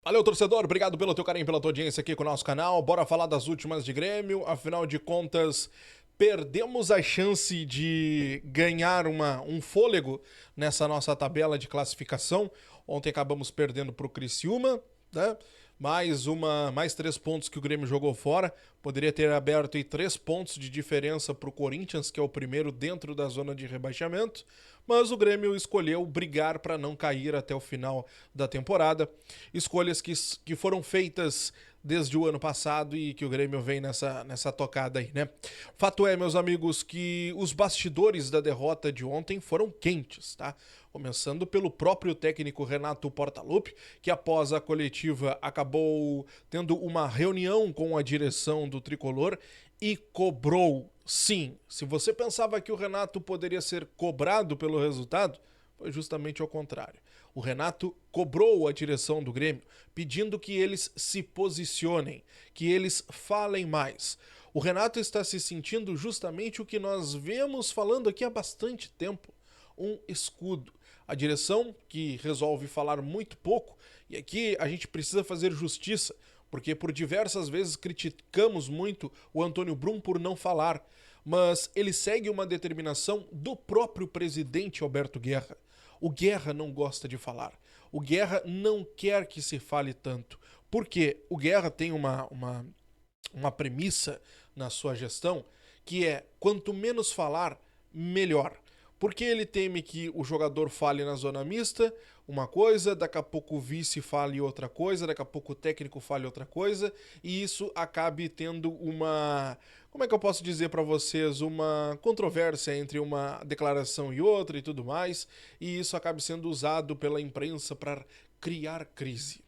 Valeu, torcedor. Obrigado pelo teu carinho, pela tua audiência aqui com o nosso canal. Bora falar das últimas de Grêmio. Afinal de contas, perdemos a chance de ganhar um fôlego nessa nossa tabela de classificação. Ontem acabamos perdendo para o Criciúma, né? Mais 3 pontos que o Grêmio jogou fora. Poderia ter aberto aí 3 pontos de diferença para o Corinthians, que é o primeiro dentro da zona de rebaixamento. Mas o Grêmio escolheu brigar para não cair até o final da temporada. Escolhas que foram feitas desde o ano passado e que o Grêmio vem nessa tocada aí, né? Fato é, meus amigos, que os bastidores da derrota de ontem foram quentes, tá? Começando pelo próprio técnico Renato Portaluppi, que após a coletiva acabou tendo uma reunião com a direção do Tricolor e cobrou. Sim, se você pensava que o Renato poderia ser cobrado pelo resultado, foi justamente ao contrário. O Renato cobrou a direção do Grêmio, pedindo que eles se posicionem, que eles falem mais. O Renato está se sentindo justamente o que nós vemos falando aqui há bastante tempo, um escudo. A direção que resolve falar muito pouco, e aqui a gente precisa fazer justiça, porque por diversas vezes criticamos muito o Antônio Brum por não falar, mas ele segue uma determinação do próprio presidente Alberto Guerra. O Guerra não gosta de falar. O Guerra não quer que se fale tanto. Porque o Guerra tem uma premissa na sua gestão que é quanto menos falar, melhor. Porque ele teme que o jogador fale na zona mista uma coisa, daqui a pouco o vice fale outra coisa, daqui a pouco o técnico fale outra coisa, e isso acabe tendo uma, como é que eu posso dizer para vocês, uma controvérsia entre uma declaração e outra e tudo mais, e isso acabe sendo usado pela imprensa para criar crise.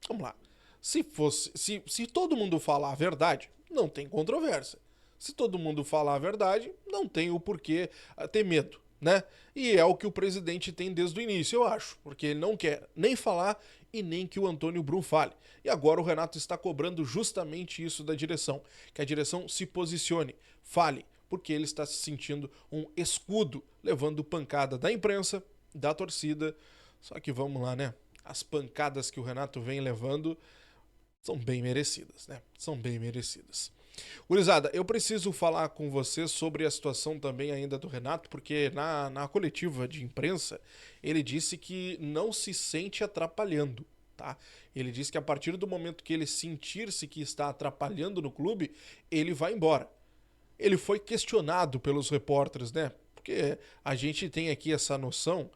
Vamos lá. Se todo mundo falar a verdade, não tem controvérsia. Se todo mundo falar a verdade, não tem o porquê ter medo, né? E é o que o presidente tem desde o início, eu acho, porque ele não quer nem falar e nem que o Antônio Brum fale. E agora o Renato está cobrando justamente isso da direção, que a direção se posicione, fale, porque ele está se sentindo um escudo, levando pancada da imprensa, da torcida. Só que vamos lá, né? As pancadas que o Renato vem levando são bem merecidas, né? São bem merecidas. Gurizada, eu preciso falar com você sobre a situação também ainda do Renato, porque na coletiva de imprensa ele disse que não se sente atrapalhando, tá? Ele disse que a partir do momento que ele sentir-se que está atrapalhando no clube, ele vai embora. Ele foi questionado pelos repórteres, né? Porque a gente tem aqui essa noção.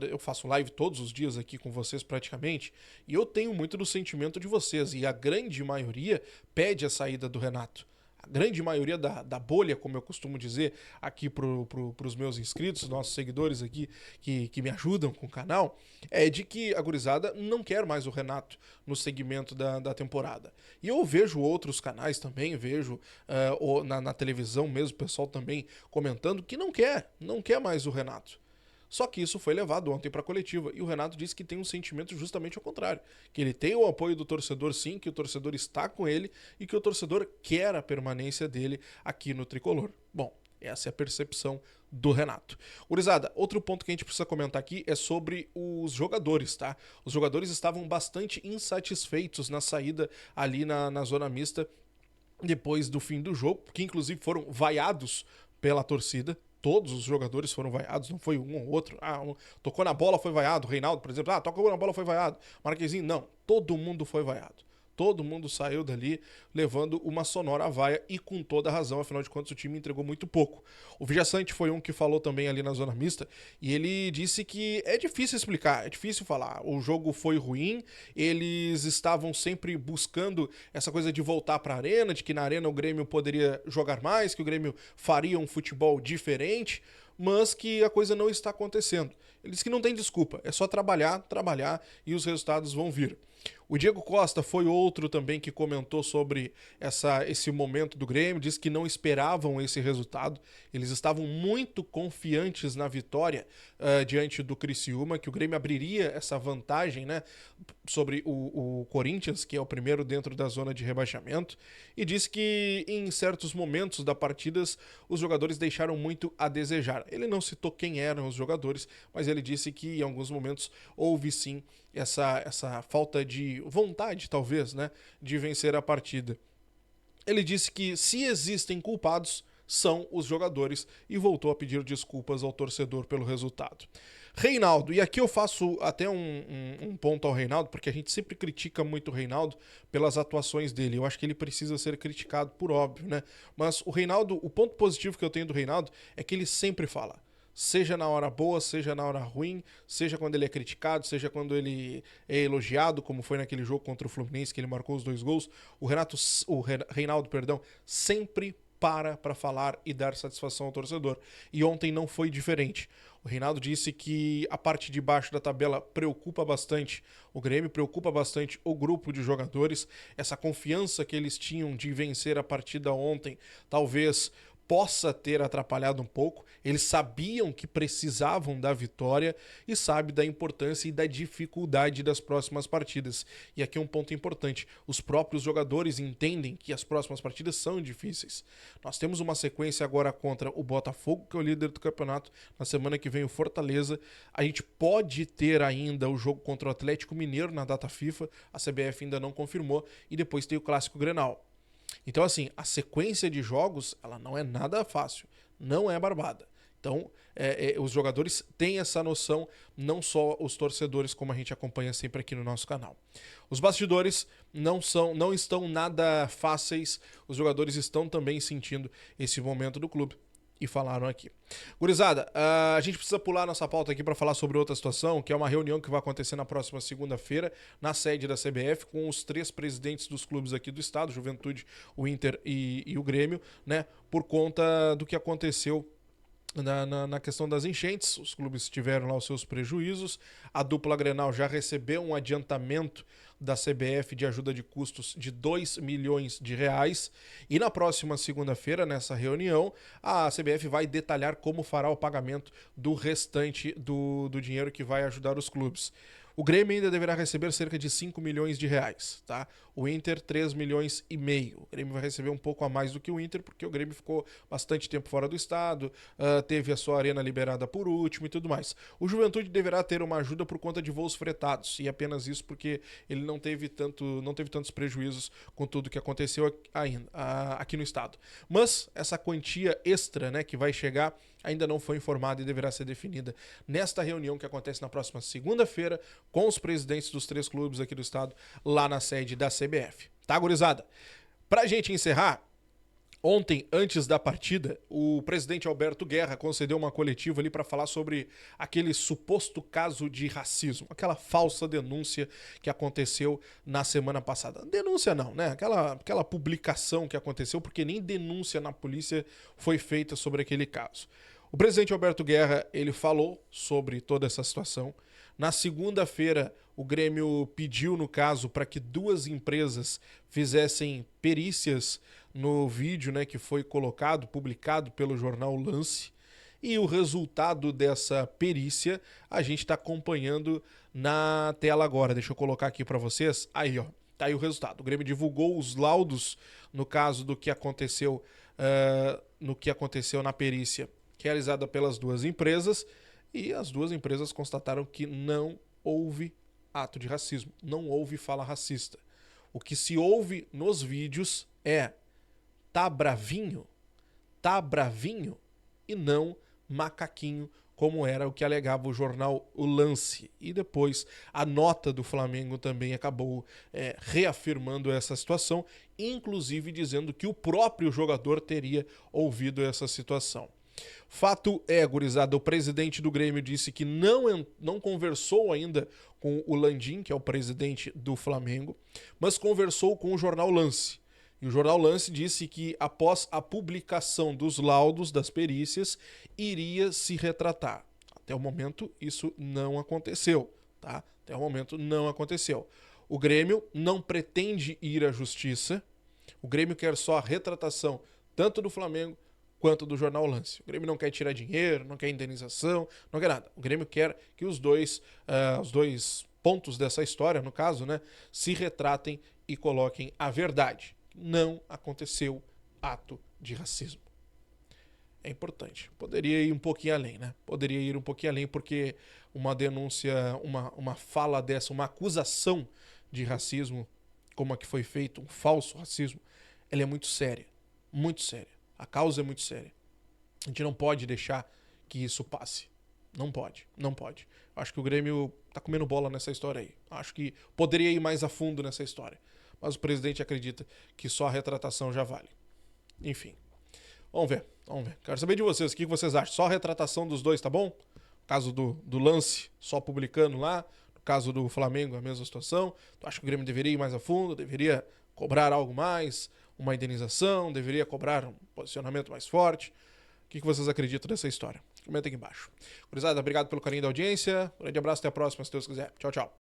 Eu faço live todos os dias aqui com vocês praticamente, e eu tenho muito do sentimento de vocês, e a grande maioria pede a saída do Renato. A grande maioria da bolha, como eu costumo dizer aqui pros meus inscritos, nossos seguidores aqui que me ajudam com o canal, é de que a gurizada não quer mais o Renato no segmento da temporada. E eu vejo outros canais também, vejo na televisão mesmo, o pessoal também comentando que não quer mais o Renato. Só que isso foi levado ontem para a coletiva e o Renato disse que tem um sentimento justamente ao contrário, que ele tem o apoio do torcedor sim, que o torcedor está com ele e que o torcedor quer a permanência dele aqui no Tricolor. Bom, essa é a percepção do Renato. Gurizada, outro ponto que a gente precisa comentar aqui é sobre os jogadores, tá? Os jogadores estavam bastante insatisfeitos na saída ali na zona mista depois do fim do jogo, que inclusive foram vaiados pela torcida. Todos os jogadores foram vaiados, não foi um ou outro. Tocou na bola, foi vaiado. Reinaldo, por exemplo, tocou na bola, foi vaiado. Marquezinho, não. Todo mundo foi vaiado. Todo mundo saiu dali levando uma sonora vaia e com toda a razão, afinal de contas o time entregou muito pouco. O Vijaçante foi um que falou também ali na zona mista e ele disse que é difícil explicar, é difícil falar. O jogo foi ruim, eles estavam sempre buscando essa coisa de voltar para a arena, de que na arena o Grêmio poderia jogar mais, que o Grêmio faria um futebol diferente, mas que a coisa não está acontecendo. Ele disse que não tem desculpa, é só trabalhar, trabalhar e os resultados vão vir. O Diego Costa foi outro também que comentou sobre esse momento do Grêmio, disse que não esperavam esse resultado, eles estavam muito confiantes na vitória diante do Criciúma, que o Grêmio abriria essa vantagem, né, sobre o Corinthians, que é o primeiro dentro da zona de rebaixamento, e disse que em certos momentos da partidas os jogadores deixaram muito a desejar. Ele não citou quem eram os jogadores, mas ele disse que em alguns momentos houve sim essa falta de vontade, talvez, né, de vencer a partida. Ele disse que se existem culpados, são os jogadores e voltou a pedir desculpas ao torcedor pelo resultado. Reinaldo, e aqui eu faço até um ponto ao Reinaldo, porque a gente sempre critica muito o Reinaldo pelas atuações dele. Eu acho que ele precisa ser criticado por óbvio, né? Mas o Reinaldo, o ponto positivo que eu tenho do Reinaldo é que ele sempre fala. Seja na hora boa, seja na hora ruim, seja quando ele é criticado, seja quando ele é elogiado, como foi naquele jogo contra o Fluminense, que ele marcou os 2 gols. O Reinaldo, sempre para falar e dar satisfação ao torcedor. E ontem não foi diferente. O Reinaldo disse que a parte de baixo da tabela preocupa bastante o Grêmio, preocupa bastante o grupo de jogadores. Essa confiança que eles tinham de vencer a partida ontem, talvez possa ter atrapalhado um pouco. Eles sabiam que precisavam da vitória e sabe da importância e da dificuldade das próximas partidas. E aqui um ponto importante, os próprios jogadores entendem que as próximas partidas são difíceis. Nós temos uma sequência agora contra o Botafogo, que é o líder do campeonato, na semana que vem o Fortaleza. A gente pode ter ainda o jogo contra o Atlético Mineiro na data FIFA, a CBF ainda não confirmou, e depois tem o Clássico Grenal. Então, assim, a sequência de jogos, ela não é nada fácil, não é barbada. Então, os jogadores têm essa noção, não só os torcedores, como a gente acompanha sempre aqui no nosso canal. Os bastidores não estão nada fáceis, os jogadores estão também sentindo esse momento do clube. E falaram aqui. Gurizada, a gente precisa pular nossa pauta aqui para falar sobre outra situação, que é uma reunião que vai acontecer na próxima segunda-feira, na sede da CBF, com os 3 presidentes dos clubes aqui do estado, Juventude, o Inter e o Grêmio, né? Por conta do que aconteceu na questão das enchentes. Os clubes tiveram lá os seus prejuízos. A dupla Grenal já recebeu um adiantamento da CBF de ajuda de custos de 2 milhões de reais. E na próxima segunda-feira, nessa reunião, a CBF vai detalhar como fará o pagamento do restante do dinheiro que vai ajudar os clubes. O Grêmio ainda deverá receber cerca de 5 milhões de reais, tá? O Inter, 3 milhões e meio. O Grêmio vai receber um pouco a mais do que o Inter, porque o Grêmio ficou bastante tempo fora do estado, teve a sua arena liberada por último e tudo mais. O Juventude deverá ter uma ajuda por conta de voos fretados, e apenas isso porque ele não teve tantos prejuízos com tudo que aconteceu aqui no estado. Mas essa quantia extra, né, que vai chegar, ainda não foi informada e deverá ser definida nesta reunião que acontece na próxima segunda-feira com os presidentes dos 3 clubes aqui do estado, lá na sede da CBF. Tá, gurizada? Pra gente encerrar, ontem, antes da partida, o presidente Alberto Guerra concedeu uma coletiva ali para falar sobre aquele suposto caso de racismo, aquela falsa denúncia que aconteceu na semana passada. Denúncia não, né? Aquela publicação que aconteceu, porque nem denúncia na polícia foi feita sobre aquele caso. O presidente Alberto Guerra, ele falou sobre toda essa situação. Na segunda-feira, o Grêmio pediu, no caso, para que 2 empresas fizessem perícias no vídeo, né, que foi publicado pelo jornal Lance. E o resultado dessa perícia a gente está acompanhando na tela agora. Deixa eu colocar aqui para vocês. Aí, ó, tá aí o resultado. O Grêmio divulgou os laudos, no caso do que aconteceu, na perícia realizada pelas 2 empresas, e as 2 empresas constataram que não houve ato de racismo, não houve fala racista. O que se ouve nos vídeos é tá bravinho e não macaquinho, como era o que alegava o jornal O Lance. E depois a nota do Flamengo também acabou reafirmando essa situação, inclusive dizendo que o próprio jogador teria ouvido essa situação. Fato é, gurizada, o presidente do Grêmio disse que não conversou ainda com o Landim, que é o presidente do Flamengo, mas conversou com o jornal Lance. E o jornal Lance disse que após a publicação dos laudos das perícias, iria se retratar. Até o momento, isso não aconteceu, tá? Até o momento, não aconteceu. O Grêmio não pretende ir à justiça. O Grêmio quer só a retratação tanto do Flamengo quanto do jornal Lance. O Grêmio não quer tirar dinheiro, não quer indenização, não quer nada. O Grêmio quer que os dois pontos dessa história, no caso, né, se retratem e coloquem a verdade. Não aconteceu ato de racismo. É importante. Poderia ir um pouquinho além, né? Poderia ir um pouquinho além, porque uma denúncia, uma fala dessa, uma acusação de racismo, como a que foi feito, um falso racismo, ela é muito séria. Muito séria. A causa é muito séria. A gente não pode deixar que isso passe. Não pode, não pode. Acho que o Grêmio tá comendo bola nessa história aí. Acho que poderia ir mais a fundo nessa história. Mas o presidente acredita que só a retratação já vale. Enfim. Vamos ver, vamos ver. Quero saber de vocês, o que vocês acham? Só a retratação dos dois, tá bom? No caso do lance, só publicando lá. No caso do Flamengo, a mesma situação. Tu acha que o Grêmio deveria ir mais a fundo? Deveria cobrar algo mais? Uma indenização? Deveria cobrar um posicionamento mais forte? O que vocês acreditam dessa história? Comenta aqui embaixo. Gurizada, obrigado pelo carinho da audiência. Um grande abraço, até a próxima, se Deus quiser. Tchau, tchau.